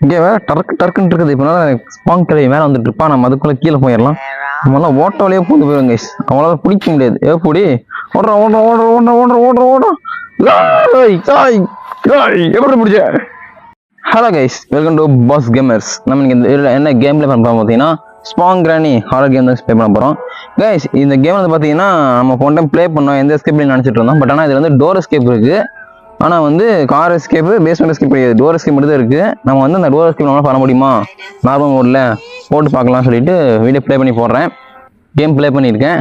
இங்கே வேற டர்க்குன்னு இருக்குது. இப்போ ஸ்பாங் கிளவி மேலே வந்துட்டு இருப்பா. நம்ம அதுக்குள்ளே கீழே போயிடலாம். நம்மளாம் ஓட்ட வழியாக பூந்து போயிடும் கைஸ். அவங்களால பிடிக்க முடியாது. எப்படி ஓடுறோம். எப்படி பிடிச்ச? Hello guys, welcome to Boss Gamers. நம்ம இன்னைக்கு என்ன கேம் ப்ளே பண்ண போகிறோம் பார்த்தீங்கன்னா ஸ்பாங் கிரானி ஹாரர் கேம் தான் ப்ளே பண்ண போகிறோம். கைஸ் இந்த கேம் வந்து பார்த்தீங்கன்னா நம்ம போன டைம் ப்ளே பண்ணோம், எந்த எஸ்கேப்லையும் நினச்சிட்டு இருந்தோம். பட் ஆனால் இதில் வந்து டோர் எஸ்கேப் இருக்குது. ஆனால் வந்து கார் எஸ்கேப்பு, பேஸ்மெண்ட் எஸ்கேப் கிடையாது, டோர் எஸ்கேப் மட்டும் தான் இருக்குது. நம்ம வந்து அந்த டோர் எஸ்கேப் நம்மளால் பண்ண முடியுமா நார்மல் மோடில் போட்டு பார்க்கலாம்னு சொல்லிட்டு வீடியோ ப்ளே பண்ணி போடுறேன். கேம் ப்ளே பண்ணியிருக்கேன்.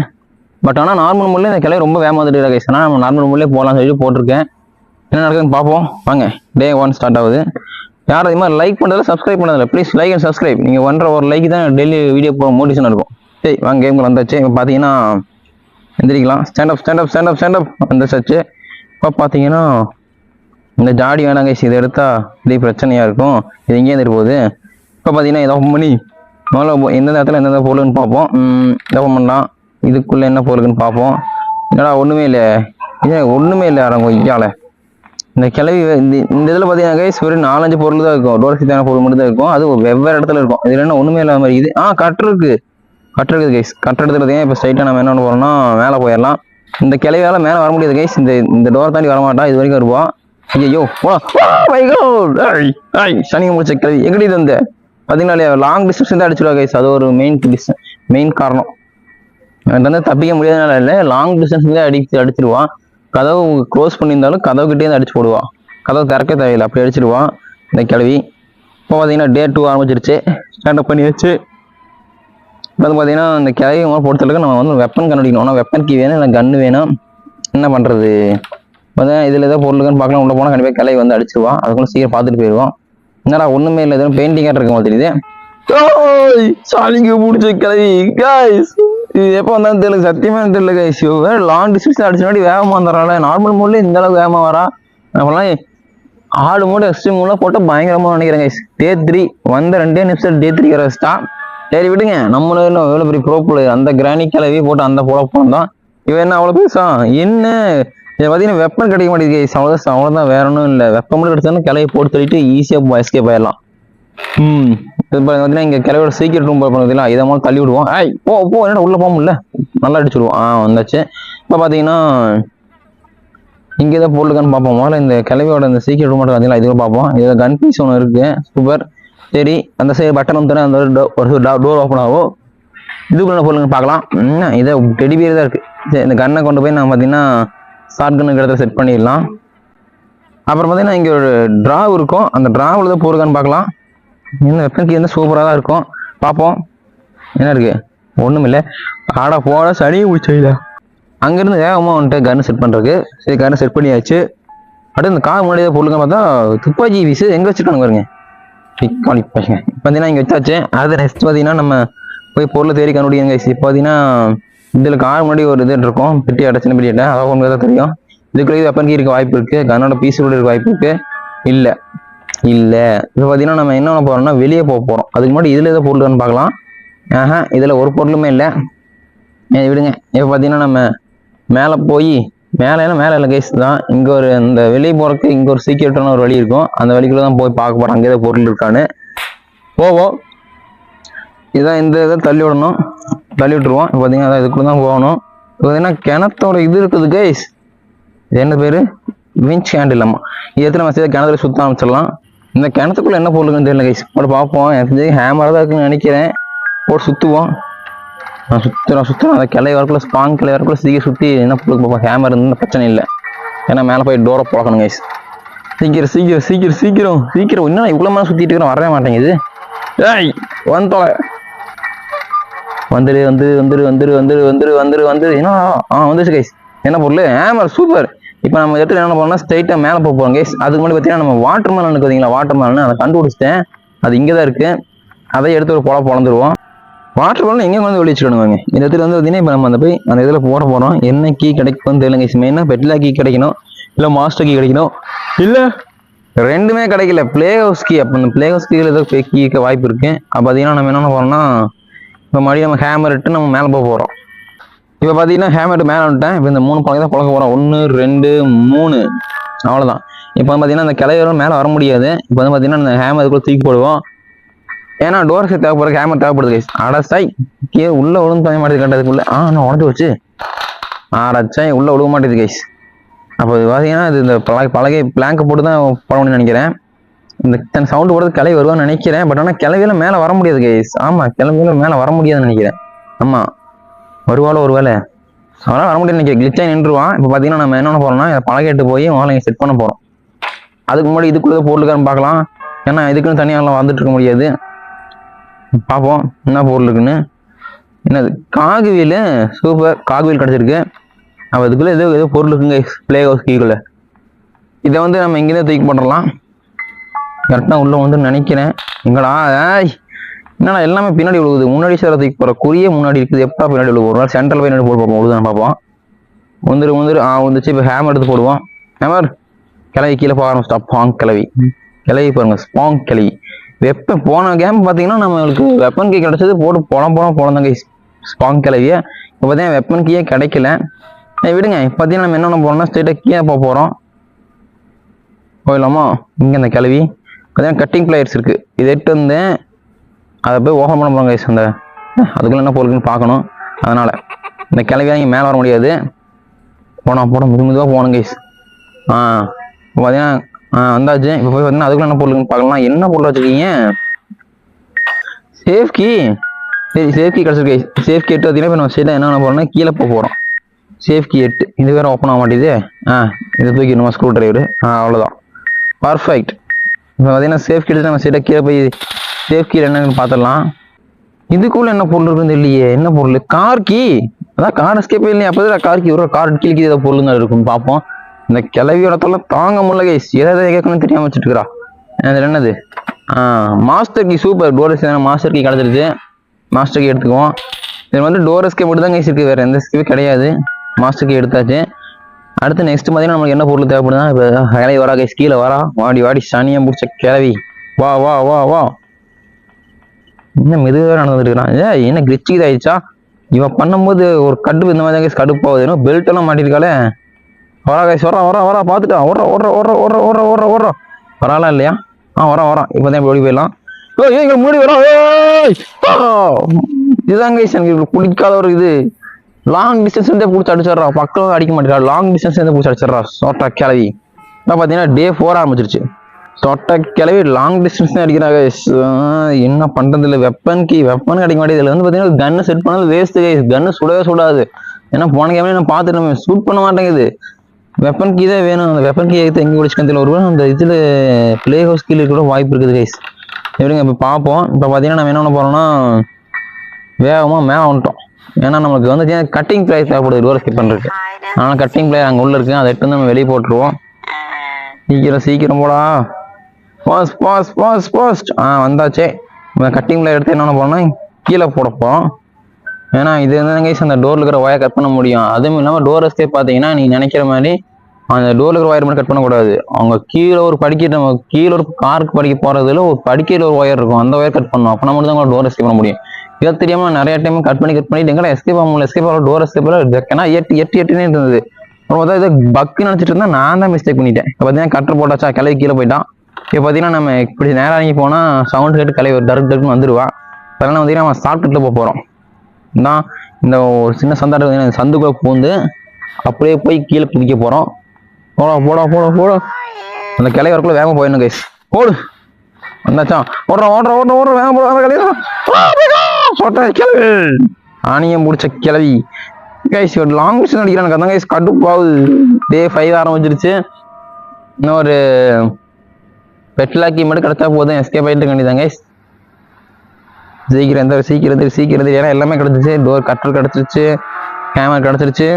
பட் ஆனால் நார்மல் மோட்லேயே இந்த கிளை ரொம்ப வேகமாக வந்துட்டு கைஸ். ஆனால் நம்ம நார்மல் மோட்லேயே போகலாம்னு சொல்லிட்டு போட்டிருக்கேன். என்ன நடக்குதுன்னு பார்ப்போம் வாங்க. டே 1 ஸ்டார்ட் ஆகுது. யாரும் இது மாதிரி லைக் பண்ணுறதில்ல, சப்ஸ்கிரைப் பண்ணுறதில்ல. Please like and subscribe. நீங்கள் பண்ணுற ஒரு லைக் தான் டெய்லி வீடியோ போக மோட்டிவேஷன் இருக்கும். சரி வாங்க, கேம்குள்ள வந்தாச்சு. இப்போ பார்த்தீங்கன்னா எந்திரிக்கலாம். ஸ்டாண்டப் வந்துச்சு. இப்போ பார்த்தீங்கன்னா இந்த ஜாடி வேணாங்க, இதை எடுத்தால் இதே பிரச்சனையாக இருக்கும். இது எங்கேயே இருந்துட்டு போகுது. இப்போ பார்த்தீங்கன்னா இதை ஓப்பன் பண்ணி முதல்ல எந்தெந்த இடத்துல எந்தெந்த பொருளுன்னு பார்ப்போம். இதை ஓப்பன் பண்ணலாம். இதுக்குள்ளே என்ன பொருளுன்னு பார்ப்போம். என்னடா ஒன்றுமே இல்லை அரங்க ஐயால. இந்த கிளவி இந்த இதில் பார்த்தீங்கன்னா கைஸ் ஒரு 4-5 பொருள் தான் இருக்கும். டோர் சீத்தான பொருள் மட்டும் தான் இருக்கும். அது வெவ்வேறு இடத்துல இருக்கும். இதில் என்ன ஒன்றுமே இல்லாத மாதிரி இது. கட்டர் இருக்குது கைஸ். கட்டர் இடத்துல பார்த்தீங்கன்னா இப்போ ஸ்ட்ரைட்டாக நம்ம என்ன பண்ண போகிறோம்னா மேலே போயிடலாம். இந்த கிளவியால் மேலே வர முடியாது கைஸ். இந்த டோர் தாண்டி வரமாட்டான். இது வரைக்கும் வருவான். ஐயோ சனிங்க முடிச்ச கிளவி எங்கடி இது வந்து பார்த்தீங்கன்னா லாங் டிஸ்டன்ஸ் தான் அடிச்சிடுவா கைஸ். அது ஒரு மெயின் காரணம். வந்து தப்பிக்க முடியாதனால இல்லை, லாங் டிஸ்டன்ஸ் தான் அடிச்சிடுவான். கதவு க்ளோஸ் பண்ணியிருந்தாலும் கதவு கிட்டே அடிச்சு போடுவான். கதவு திறக்க தேவையில்லை, அப்படி அடிச்சிடுவான் இந்த கிளவி. இப்போ பார்த்தீங்கன்னா டே 2 ஆரம்பிச்சிருச்சு. ஸ்டாண்டப் பண்ணியாச்சு. இப்போ வந்து பார்த்தீங்கன்னா இந்த கிளவி பொறுத்தளவுக்கு நம்ம வந்து வெப்பன் கண்டுபிடிக்கணும். ஆனால் வெப்பன் கீ வேணும், இல்லை கன்று வேணும். என்ன பண்ணுறது? பார்த்தீங்கன்னா இதில் ஏதோ பொருளுக்குன்னு பார்க்கலாம். உள்ள போனால் கண்டிப்பாக கிளவி வந்து அடிச்சிடுவான். அதுக்குள்ள சீக்கிரம் பார்த்துட்டு போயிடுவோம். என்னடா ஒன்றுமே இல்லை, எதுவும் பெயிண்டிங்காக இருக்க மாதிரி தெரியுது. சாலிங்க பிடிச்ச கிளவி கைஸ். இது எப்போ வந்தாலும் தெரியல, சத்தியமாக தெரியல கைஸ். வேற லாங் டிஸ்டன்ஸ் அடிச்ச முன்னாடி வேகமாக வந்துடுறாள். நார்மல் மோட்லேயே இந்த அளவுக்கு வேகமாக வரா. அப்போலாம் 6 மோடு எக்ஸ்ட்ரீம் மோட்லாம் போட்டு பயங்கரமாக நினைக்கிறேன் கைஸ். டே 3 வந்த 2 நிமிஷம் டே 3 வரஸ்டா. சரி விடுங்க, நம்மளும் எவ்வளோ பெரிய ப்ரோ பிளேயர். அந்த கிரானி கிளவி போட்டு அந்த போல தான். இவன் என்ன அவ்வளோ பேசா என்ன? இதை பார்த்தீங்கன்னா வெப்பன் கிடைக்க மாட்டேங்குது கைஸ். அவ்வளோதான், வேற ஒன்றும் இல்லை. வெப்பன் மட்டும் கிடைச்சாலும் கிளவி போட்டு தள்ளிட்டு ஈஸியாக எஸ்கேப் ஆயிடலாம். இது பார்த்தீங்கன்னா இங்கே கிளவியோட சீக்கிரம் ரூம் பார்த்தீங்களா, இதை மாதிரி தள்ளி விடுவோம். போ என்னடா உள்ளே போக முடியல, நல்லா அடிச்சுடுவோம். வந்தாச்சு. இப்போ பார்த்தீங்கன்னா இங்கே தான் பொருளுக்கான்னு பார்ப்போம். முதல்ல இந்த கிளவியோட இந்த சீக்கிரம் ரூம் மட்டும் பார்த்தீங்களா, இதுவும் பார்ப்போம். இதில் கன் பீஸ் ஒன்று இருக்குது, சூப்பர். சரி அந்த சைடு பட்டன் வந்து அந்த ஒரு டோர் ஓப்பன் ஆகும். இதுக்குள்ள பொருளுங்க பார்க்கலாம். இதை டெடி பேர் தான் இருக்குது. சரி இந்த கன்னை கொண்டு போய் நான் பார்த்தீங்கன்னா ஷார்ட் கன்னுக்கு இடத்துல செட் பண்ணிடலாம். அப்புறம் பார்த்தீங்கன்னா இங்கே ஒரு ட்ராவ் இருக்கும். அந்த ட்ராவில் தான் பொருளுக்கான்னு பார்க்கலாம். இந்த வெப்பனுக்கு வந்து சூப்பராக தான் இருக்கும். பார்ப்போம் என்ன இருக்கு. ஒன்றும் இல்லை. போட சனி முடிச்சா. அங்கேருந்து வேகமாக வந்துட்டு கன்னு செட் பண்ணுறதுக்கு. சரி கன்னு செட் பண்ணியாச்சு. அடுத்து இந்த கார் முன்னாடி பொருளுங்க பார்த்தா துப்பாக்கி வீசு எங்கே வச்சுருக்காங்க பாருங்க. இப்போ பார்த்தீங்கன்னா இங்கே வச்சாச்சு. அது நெக்ஸ்ட் பார்த்தீங்கன்னா நம்ம போய் பொருளை தேடி கண்டுபிடிங்க. இப்போ பார்த்தீங்கன்னா இதில் கார் முன்னாடி ஒரு இது இருக்கும், பெட்டி சின்ன பெட்டியிட்ட. அதாவது உங்களுக்கு தான் தெரியும். இதுக்குள்ளே வெப்பனுக்கு இருக்க வாய்ப்பு இருக்குது, கன்னோட பீஸ் கூட இருக்க வாய்ப்பு இருக்குது. இல்லை இப்போ பார்த்தீங்கன்னா நம்ம என்ன பண்ண போகிறோம்னா வெளியே போக போகிறோம். அதுக்கு முன்னாடி இதில் ஏதோ பொருள்னு பார்க்கலாம். இதில் ஒரு பொருளுமே இல்லை, விடுங்க. இப்போ பார்த்தீங்கன்னா நம்ம மேலே போய் மேலே இல்லை கேஸ் தான். இங்கே ஒரு இந்த வெளியே போகிறதுக்கு இங்கே ஒரு சீக்கிரட்டான ஒரு வழி இருக்கும். அந்த வழிக்குள்ளே தான் போய் பார்க்க போகிறோம். அங்கே ஏதோ பொருள் இருக்கான்னு போவோம். இதான் இந்த இதை தள்ளி விடணும், தள்ளி விட்டுருவோம். இப்போ பார்த்தீங்கன்னா அதான் இதுக்குள்ளே தான் போகணும். இப்போ பார்த்தீங்கன்னா கிணத்தோட இது இருக்குது கேஸ். இது என்ன பேர்? Winch handle. அம்மா இது நம்ம கிணத்துல சுற்ற ஆரம்பிச்சிடலாம். இந்த கிணத்துக்குள்ள என்ன பொருளுக்குன்னு தெரியல கைஸ். போட்டு பார்ப்போம். எனக்கு ஹேமராக தான் இருக்குன்னு நினைக்கிறேன். போட்டு சுற்றுவோம். சுற்றுறோம். அந்த கிளை வரக்குள்ள ஸ்பாங் கிளை வரக்குள்ள சீக்கிரம் சுற்றி என்ன பொருளுக்கு பார்ப்போம். ஹேமர் இருந்தால் பிரச்சனை இல்லை. ஏன்னா மேலே போய் டோரை போடணும் கைஸ். சீக்கிரம் இன்னும் இவ்வளோ மேலே சுற்றிட்டு இருக்கிறேன், வரவே மாட்டேங்குது. வந்துரு என்ன வந்துச்சு கைஸ். என்ன பொருள்? Hammer, super. இப்போ நம்ம இடத்துல என்ன பண்ணோம்னா ஸ்ட்ரைட்டாக மேலே போகிறோம் கைஸ். அதுக்கு முன்னாடி பார்த்தீங்கன்னா நம்ம வாட்டர் மேலன் பார்த்தீங்களா, வாட்டர் மேலன் அதை கண்டுபிடிச்சிட்டேன். அது இங்கே தான் இருக்குது. அதை எடுத்து ஒரு பொழந்துருவோம். வாட்டர் மேலன் எங்கே வந்து வெளிச்சிடணுங்க. இந்த இடத்துல வந்து பார்த்தீங்கன்னா இப்போ நம்ம போய் அந்த இதில் போட போகிறோம். என்ன கீ கிடைக்கும்னு தெரியல கைஸ். மெயினாக பெட்லா கீ கிடைக்கணும், இல்லை மாஸ்டர் கீ கிடைக்கணும், இல்லை ரெண்டுமே கிடைக்கல. Play house key. அப்போ இந்த பிளே ஹவுஸ் கீழே ஏதோ கீக்க வாய்ப்பு இருக்குது. அப்போ பார்த்தீங்கன்னா நம்ம என்ன போகிறோம்னா இப்போ மறுபடியும் நம்ம ஹேமர் இட்டு நம்ம மேலே போகிறோம். இப்போ பார்த்தீங்கன்னா ஹேமர் மேலே வந்துட்டேன். இப்போ இந்த 3 பழக்கம் தான் பழக்க போகிறோம். 1 2 3 அவ்வளோதான். இப்போ வந்து பார்த்தீங்கன்னா அந்த கிளையெல்லாம் மேலே வர முடியாது. இப்போ வந்து பார்த்தீங்கன்னா அந்த ஹேமர் இதுக்குள்ள தூக்கி போடுவோம். ஏன்னா டோர்ஸுக்கு தேவைப்படுற ஹேமர் தேவைப்படுது கைஸ். அடச்சாய் கீழே உள்ள விழுந்து தய மாட்டேது கண்டதுக்குள்ள நான் உடஞ்சி வச்சு அடச்சாய் உள்ள விழுக மாட்டேது கைஸ். அப்போ இது பார்த்தீங்கன்னா இது இந்த பலகை பிளாங்கை போட்டு தான் போடணும்னு நினைக்கிறேன். இந்த தன் சவுண்டு போடுறது கிளை வருவான்னு நினைக்கிறேன். பட் ஆனால் கிளவியில மேலே வர முடியாது கைஸ். ஆமாம் கிளவியில மேலே வர முடியாதுன்னு நினைக்கிறேன். ஆமாம் வருவாளோ ஒரு வேலை அவனால் வர முடியாது நினைக்கிறேன். கிளிச்சாக நின்றுவான். இப்போ பார்த்தீங்கன்னா நம்ம என்னென்ன போகிறோம்னா இதை பழகிட்டு போய் வாழை செட் பண்ண போகிறோம். அதுக்கு முன்னாடி இதுக்குள்ளே பொருளுக்காரன்னு பார்க்கலாம். ஏன்னா இதுக்குன்னு தனியாகலாம் வந்துட்டு இருக்க முடியாது. பார்ப்போம் என்ன பொருள் இருக்குன்னு. என்னது காகுவீல் சூப்பர் காகுவீல் கிடச்சிருக்கு. அப்போ இதுக்குள்ளே ஏதோ பொருள் இருக்குங்க பிளே ஹவுஸ் கீக்குள்ளே. இதை வந்து நம்ம இங்கேருந்து தூக்கி போட்டுடலாம். கரெக்டாக உள்ளே வந்து நினைக்கிறேன். எங்கடா என்னடா எல்லாமே பின்னாடி விழுகுது. முன்னாடி சேர தூக்கி போகிற குறியே முன்னாடி இருக்குது. எப்போ பின்னாடி விழுகு ஒரு நாள் சென்ட்ரல் பின்னாடி போட்டு பார்ப்போம். விழுதுன்னு பார்ப்போம். வந்துரு வந்துச்சு. இப்போ ஹேமர் எடுத்து போடுவோம். ஹேமர் கிளவி கீழே போக ஆரம்பிச்சிட்டா. பாங் கிளவி பாருங்க ஸ்பாங் கிளவி. வெப்பன் போன கேம் பார்த்தீங்கன்னா நம்மளுக்கு வெப்பன் கீ கிடைச்சது போட்டு பொழந்தாங்க ஸ்பாங் கிளவியை. இப்போ பார்த்தீங்கன்னா வெப்பன் கீயே கிடைக்கல. விடுங்க. இப்போ பார்த்தீங்கன்னா நம்ம என்னென்ன போகிறோம்னா ஸ்ட்ரெயிட்டாக கீழே போகிறோம். போயிடலாமா? இங்கே அந்த கிளவி பார்த்தீங்கன்னா கட்டிங் பிளேயர்ஸ் இருக்குது. இதை எட்டு வந்து அதை போய் ஓப்பன் பண்ண போகிறோம் கைஸ். அந்த அதுக்குள்ள என்ன பொருளுக்குன்னு பார்க்கணும். அதனால் இந்த கிளவியாக இங்கே மேலே வர முடியாது. போட மெதுவாக போகணும் கைஸ். இப்போ பார்த்தீங்கன்னா வந்தாச்சு. இப்போ போய் பார்த்தீங்கன்னா அதுக்குள்ள என்ன பொருளுக்குன்னு பார்க்கலாம். என்ன பொருள் வச்சுருக்கீங்க? சேஃப்கி. சரி சேஃப்கி கிடச்சிருக்கு கைஸ். சேஃப்கி 8 பார்த்தீங்கன்னா இப்போ நம்ம சைடாக என்ன போகிறோம்னா கீழே போகிறோம். சேஃப்கி 8 இது வேறு ஓப்பன் ஆக மாட்டேது. இதை தூக்கி நம்ம ஸ்க்ரூ டிரைவர். அவ்வளோதான் பர்ஃபெக்ட். இப்போ பார்த்தீங்கன்னா சேஃப்கி எடுத்து நம்ம சைடாக கீழே போய் சேஃப்கியில் என்னன்னு பார்த்துடலாம். இதுக்குள்ள என்ன பொருள் இருக்குன்னு இல்லையே. என்ன பொருள்? Car key. அதான் கார் எஸ்கேப்பே இல்லையா? அப்போ கார் கீ ஒரு கார் கீழே ஏதோ பொருளுங்க இருக்குன்னு பார்ப்போம். இந்த கிளவியோட தொல்லை தாங்க முடியல கைஸ். எதாவது கேட்கணும்னு தெரியாம வச்சுட்டு இருக்கிறா. அதில் என்னது master key. Super doors master key கிடச்சிருச்சு. மாஸ்டர் கீ எடுத்துக்குவோம். இது வந்து டோரஸ்கே மட்டும் தான் கைஸ் இருக்குது. வேறு எந்த ஸ்கேப்பே கிடையாது. மாஸ்டர் கீ எடுத்தாச்சு. அடுத்து நெக்ஸ்ட் பார்த்தீங்கன்னா நமக்கு என்ன பொருள் தேவைப்படுதுன்னா இப்போ கிளவி வரா கைஸ். கீழே வரா. வாடி சனியை முடிச்ச கிளவி. வா என்ன மெதுவாக நடந்துட்டு இருக்கிறான். என்ன கிரிச்சு இதாயிடுச்சா? இவன் பண்ணும்போது ஒரு கடுப்பு இந்த மாதிரி தான் கைஸ் கடுப்பாகுது. ஏன்னா பெல்ட் எல்லாம் மாட்டிருக்காளே. வரா கைஸ் வரா பார்த்துட்டா. ஓடுறா வராலாம் இல்லையா? வரான். இப்போ தான் ஓடி போயிடலாம். எங்களை முன்னாடி வரா. இதுதான் கைஸ் எனக்கு பிடிக்காத ஒரு இது. லாங் டிஸ்டன்ஸ் வந்து பிடிச்சி அடிச்சிடறா. பக்கம் அடிக்க மாட்டேறா. லாங் டிஸ்டன்ஸ் வந்து பிடிச்சி அடிச்சிடறா. சோட்டா கிளவி. இப்போ பார்த்தீங்கன்னா டே 4 ஆரம்பிச்சிருச்சு. சொட்டை கிளவி லாங் டிஸ்டன்ஸ் தான் அடிக்கிறாங்க. என்ன பண்றது இல்லை. வெப்பன் கிடைக்க மாட்டேது. இதில் வந்து பார்த்தீங்கன்னா கன்னு செட் பண்ணாலும் வேஸ்ட் கைஸ். கன்னு சுடவே சுடாது. ஏன்னா போன கேமே நான் பார்த்துட்டு ஷூட் பண்ண மாட்டேங்குது. வெப்பன் கீ தான் வேணும். அந்த வெப்பன் கீ எடுத்து எங்கே குடிச்சுக்கல ஒரு அந்த இதில் பிளே ஹவுஸ் கீழே கூட வாய்ப்பு இருக்குது கைஸ். எப்படிங்க இப்போ பார்ப்போம். இப்போ பார்த்தீங்கன்னா நம்ம என்ன பண்ண போகிறோம்னா வேகமாக மேலே வந்துட்டோம். ஏன்னா நம்மளுக்கு வந்து கட்டிங் பிளேயர் தேவைப்படுது டோர் ஸ்கிப் பண்ணுறதுக்கு. ஆனால் கட்டிங் பிளேயர் அங்கே உள்ள இருக்குது. அதை எடுத்து வந்து நம்ம வெளியே போட்டுருவோம். சீக்கிரம் போடா. பாஸ்ட் வந்தாச்சே. கட்டிங் பிளேயர் எடுத்து என்ன போறோம்னா கீழே போட போறோம். ஏன்னா இது வந்து கைஸ் அந்த டோர்ல இருக்கிற ஒயர் கட் பண்ண முடியும். அதுவும் இல்லாமல் டோர் எஸ்கேப் பார்த்தீங்கன்னா நீங்க நினைக்கிற மாதிரி அந்த டோர்ல இருக்கிற ஒயர் மட்டும் கட் பண்ணக்கூடாது. அவங்க கீழே ஒரு படிக்கட்டு கீழே ஒரு காருக்கு படிக்க போறதுல ஒரு படிக்கையில் ஒரு ஒயர் இருக்கும். அந்த ஒயர் கட் பண்ணணும். அப்போ மட்டும் தான் டோர் எஸ்கேப் பண்ண முடியும். இதை தெரியாம நிறைய டைம் கட் பண்ணிட்டு எங்கடா எஸ்கேப் ஆக முடியல. எஸ்கேப் ஆக டோர் எஸ்கேப் ஏன்னா எட்டுனே இருந்தது. அப்புறம் இது பக்கு நினைச்சிட்டு இருந்தா நான் தான் மிஸ்டேக் பண்ணிட்டேன். இப்போ பார்த்தீங்கன்னா கட்டர் போட்டாச்சா கிளவி கீழே போயிட்டான். இப்போ பார்த்தீங்கன்னா நம்ம இப்படி நேரம் இறங்கி போனால் சவுண்ட் கேட்டு கிளவி டருக்குன்னு வந்துடுவா. அதெல்லாம் பார்த்தீங்கன்னா நம்ம சாப்பிட்டுட்டு போக போகிறோம். தான் இந்த ஒரு சின்ன சந்தாட்டம் சந்துக்குள்ள பூந்து அப்படியே போய் கீழே குதிக்க போகிறோம். போட அந்த கிளை வரக்குள்ள வேகமாக போயிடணும் கைஸ். ஓடு வந்தாச்சா. ஓடுற வேகம் போடுற கிளவி ஆணியம் முடிச்ச கிளவி கைஸ். Long distance அடிக்கிறானுங்க. அதான் கைஸ் கடுப்பாகுது. டே 5 ஆரம்பிச்சிருச்சு. இன்னும் ஒரு பெட்லாக்கி மட்டும் கிடைச்சா போதும். எஸ்கேப் ஆகிட்டு வேண்டியதாங்க கைஸ். சீக்கிரம் ஏன்னா எல்லாமே கிடச்சிச்சு. டோர் கட்டர் கிடச்சிருச்சு. கேமரா கிடச்சிருச்சு.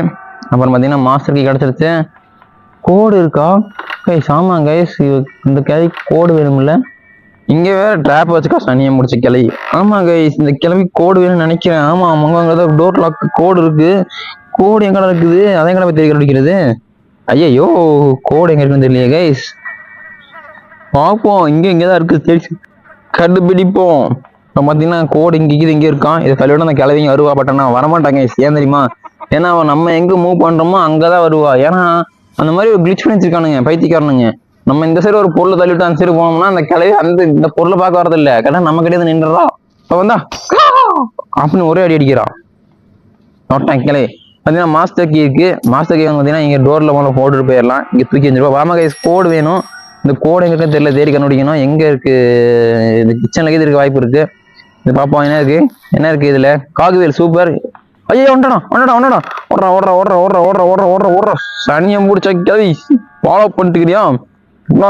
அப்புறம் பார்த்தீங்கன்னா மாஸ்டர் கீ கிடச்சிருச்சு. கோடு இருக்கா கைஸ்? ஆமாம் கைஸ் இந்த கிளவிக்கு கோடு வேணும்ல. இங்கே வேற ட்ராப் வச்சுக்கா சனியை முடிச்ச கிளவி. ஆமாம் கைஸ் இந்த கிளவி கோடு வேணும்னு நினைக்கிறேன். ஆமாம் அங்கே டோர் லாக் கோடு இருக்கு. கோடு எங்கடா இருக்குது? அதை எங்கடா போய் தெரிய கண்டுபிடிக்கிறது? ஐயோ கோடு எங்க இருக்குன்னு தெரியலையே கைஸ். பார்ப்போம். இங்கே தான் இருக்குது. தெரிச்சு கண்டுபிடிப்போம். இப்போ பார்த்தீங்கன்னா கோடு இங்கே இருக்கான். இதை கல்வியோட அந்த கிளவிங்க வருவா. பட் ஆனால் வரமாட்டாங்க. ஏன் தெரியுமா? ஏன்னா அவன் நம்ம எங்கே மூவ் பண்ணுறோமோ அங்கே தான் வருவா. ஏன்னா அந்த மாதிரி ஒரு கிளிச் பண்ணி வச்சிருக்கானுங்க பைத்தியக்காரனுங்க. நம்ம இந்த சைடு ஒரு பொருளை தள்ளிவிட்டு அந்த சைடு போனோம்னா அந்த கிளவி இந்த பொருளை பார்க்க வரது இல்ல, கேட்டா நம்ம கிட்டே நின்றுறா. இப்ப வந்தா அப்படின்னு ஒரே அடி அடிக்கிறான் நோட்டான் கிளவி. பார்த்தீங்கன்னா மாஸ்டர் கீ இருக்கு. மாஸ்டர் கீ வந்து பார்த்தீங்கன்னா இங்கே டோரில் போல போட்டுட்டு போயிடலாம். இங்கே தூக்கி வச்சிருப்போம். வாமா கைஸ், கோடு வேணும். இந்த கோடு எங்க இருக்குன்னு தெரியல, தேடி கண்டுபிடிக்கணும். எங்க இருக்கு? இந்த கிச்சன்ல இருக்க வாய்ப்பு இருக்கு. இது பார்ப்போம் என்ன இருக்கு இதுல. காகுவேல் சூப்பர். ஐயோ ஓடுறா சனியம் முடிச்ச கவி ஃபாலோ பண்ணிட்டுக்கிறியா?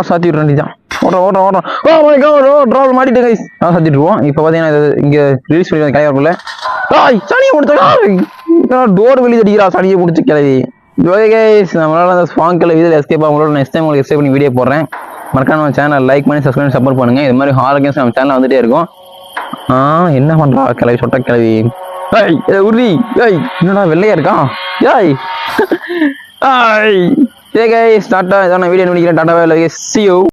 சாத்தி விட வேண்டியதான். ஓடுறா மாட்டிட்டு கைஸ் சாத்திட்டு இருவோம். இப்போ பார்த்தீங்கன்னா இங்க ரிலீஸ் பண்ணி கிளம்புல சனியை முடிச்ச டோர் வெளியே அடிக்கிறா சனியை முடிச்ச கிளவி. நம்மளால அந்த ஸ்பாங் கிளவி இதில் எஸ்கேப் ஆகும்போது நெக்ஸ்ட் டைம் உங்களுக்கு எஸ்கேப் பண்ணி வீடியோ போடுறேன். மறக்காம நம்ம சேனல் லைக் பண்ணி சப்ஸ்கிரைப் சப்போர்ட் பண்ணுங்க. இது மாதிரி ஹாரர் கேம்ஸ் நம்ம சேனல் வந்துட்டே இருக்கும். என்ன பண்றா கிளவி, சொட்ட கிளவி. உருவி என்னடா வெள்ளையா இருக்கா? டாட்டா. இதான் வீடியோ முடிக்கிறேன். டாட்டாவே see you.